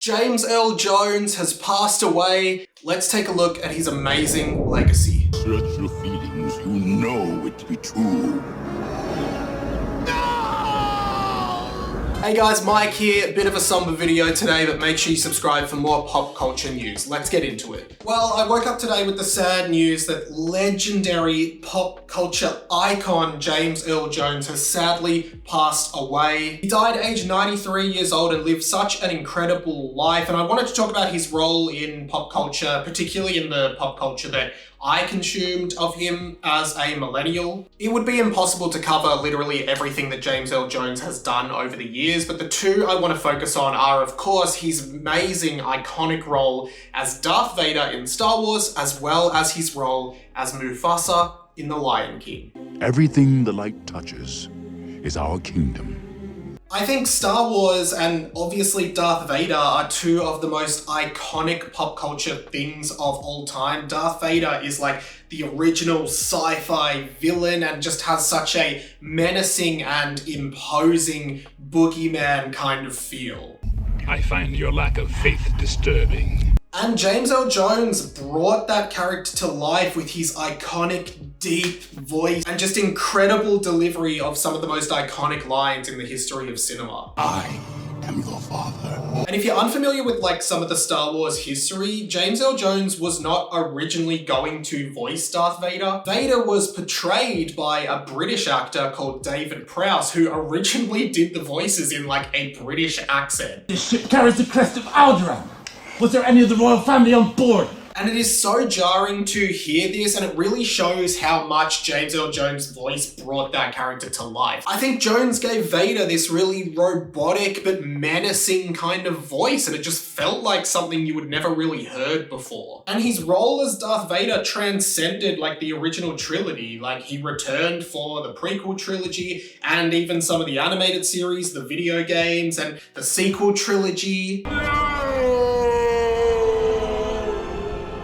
James Earl Jones has passed away. Let's take a look at his amazing legacy. Search your feelings, you know it to be true. Hey guys, Mike here. A bit of a somber video today, but make sure you subscribe for more pop culture news. Let's get into it. Well, I woke up today with the sad news that legendary pop culture icon James Earl Jones has sadly passed away. He died at age 93 years old and lived such an incredible life, and I wanted to talk about his role in pop culture, particularly in the pop culture that I consumed of him as a millennial. It would be impossible to cover literally everything that James Earl Jones has done over the years, but the two I want to focus on are, of course, his amazing, iconic role as Darth Vader in Star Wars, as well as his role as Mufasa in The Lion King. Everything the light touches is our kingdom. I think Star Wars and obviously Darth Vader are two of the most iconic pop culture things of all time. Darth Vader is like the original sci-fi villain and just has such a menacing and imposing boogeyman kind of feel. I find your lack of faith disturbing. And James Earl Jones brought that character to life with his iconic, deep voice and just incredible delivery of some of the most iconic lines in the history of cinema. I am your father. And if you're unfamiliar with like some of the Star Wars history, James Earl Jones was not originally going to voice Darth Vader. Vader was portrayed by a British actor called David Prowse, who originally did the voices in like a British accent. This ship carries the crest of Alderaan. Was there any of the royal family on board? And it is so jarring to hear this, and it really shows how much James Earl Jones' voice brought that character to life. I think Jones gave Vader this really robotic but menacing kind of voice, and it just felt like something you would never really heard before. And his role as Darth Vader transcended like the original trilogy. Like, he returned for the prequel trilogy and even some of the animated series, the video games, and the sequel trilogy.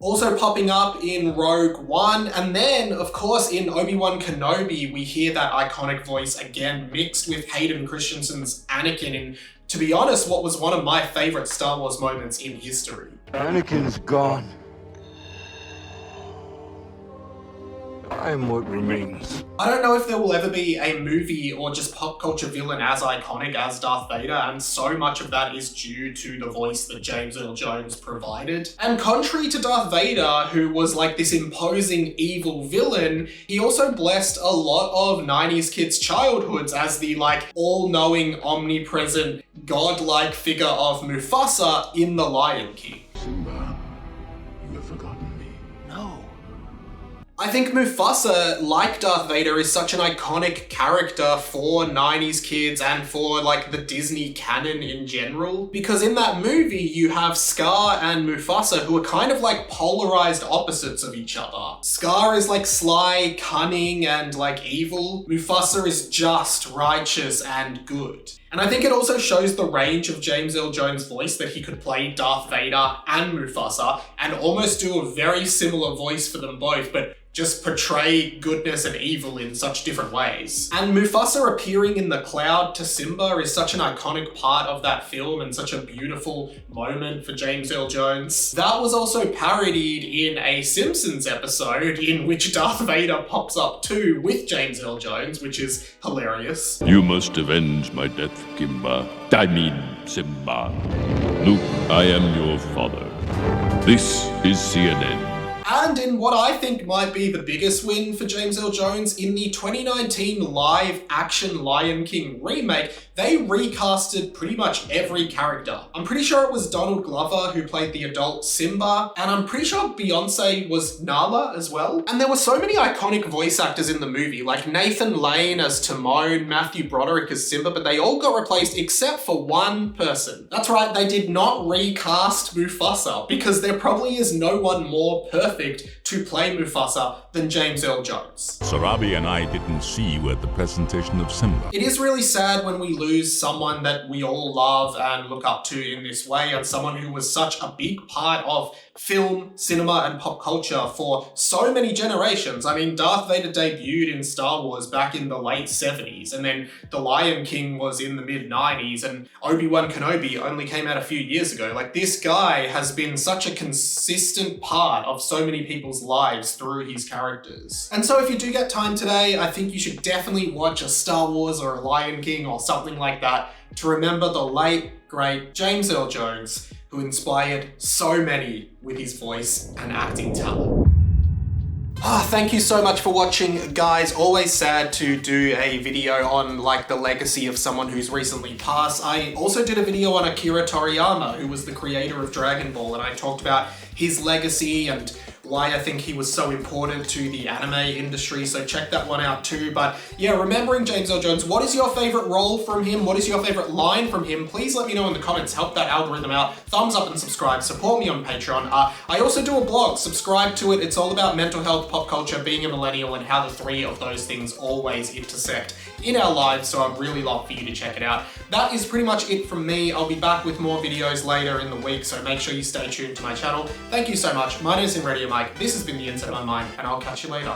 Also popping up in Rogue One, and then, of course, in Obi-Wan Kenobi, we hear that iconic voice again mixed with Hayden Christensen's Anakin in, to be honest, what was one of my favorite Star Wars moments in history. Anakin's gone. I am what remains. I don't know if there will ever be a movie or just pop culture villain as iconic as Darth Vader, and so much of that is due to the voice that James Earl Jones provided. And contrary to Darth Vader, who was like this imposing evil villain, he also blessed a lot of 90s kids' childhoods as the like all-knowing, omnipresent, godlike figure of Mufasa in The Lion King. Simba, you have forgotten me. No. I think Mufasa, like Darth Vader, is such an iconic character for 90s kids and for like the Disney canon in general. Because in that movie, you have Scar and Mufasa, who are kind of like polarized opposites of each other. Scar is like sly, cunning, and like evil. Mufasa is just, righteous, and good. And I think it also shows the range of James Earl Jones' voice, that he could play Darth Vader and Mufasa and almost do a very similar voice for them both, but just portray goodness and evil in such different ways. And Mufasa appearing in the cloud to Simba is such an iconic part of that film and such a beautiful moment for James Earl Jones. That was also parodied in a Simpsons episode in which Darth Vader pops up too with James Earl Jones, which is hilarious. You must avenge my death, Simba. Luke, I am your father. This is CNN. And in what I think might be the biggest win for James Earl Jones, in the 2019 live-action Lion King remake, they recasted pretty much every character. I'm pretty sure it was Donald Glover who played the adult Simba, and I'm pretty sure Beyonce was Nala as well. And there were so many iconic voice actors in the movie, like Nathan Lane as Timon, Matthew Broderick as Simba, but they all got replaced except for one person. That's right, they did not recast Mufasa, because there probably is no one more perfect perfect to play Mufasa than James Earl Jones. Sarabi and I didn't see you at the presentation of Simba. It is really sad when we lose someone that we all love and look up to in this way, and someone who was such a big part of film, cinema, and pop culture for so many generations. I mean, Darth Vader debuted in Star Wars back in the late 70s, and then The Lion King was in the mid-90s, and Obi-Wan Kenobi only came out a few years ago. Like, this guy has been such a consistent part of so many people's lives through his characters. And so if you do get time today, I think you should definitely watch a Star Wars or a Lion King or something like that to remember the late, great James Earl Jones, who inspired so many with his voice and acting talent. Thank you so much for watching, guys. Always sad to do a video on like the legacy of someone who's recently passed. I also did a video on Akira Toriyama, who was the creator of Dragon Ball, and I talked about his legacy and why I think he was so important to the anime industry, so check that one out too. But yeah, remembering James Earl Jones, what is your favorite role from him? What is your favorite line from him? Please let me know in the comments, help that algorithm out. Thumbs up and subscribe, support me on Patreon. I also do a blog, subscribe to it. It's all about mental health, pop culture, being a millennial, and how the three of those things always intersect in our lives, so I'd really love for you to check it out. That is pretty much it from me. I'll be back with more videos later in the week, so make sure you stay tuned to my channel. Thank you so much. My name is Ready Mike. This has been The Inside of My Mind, and I'll catch you later.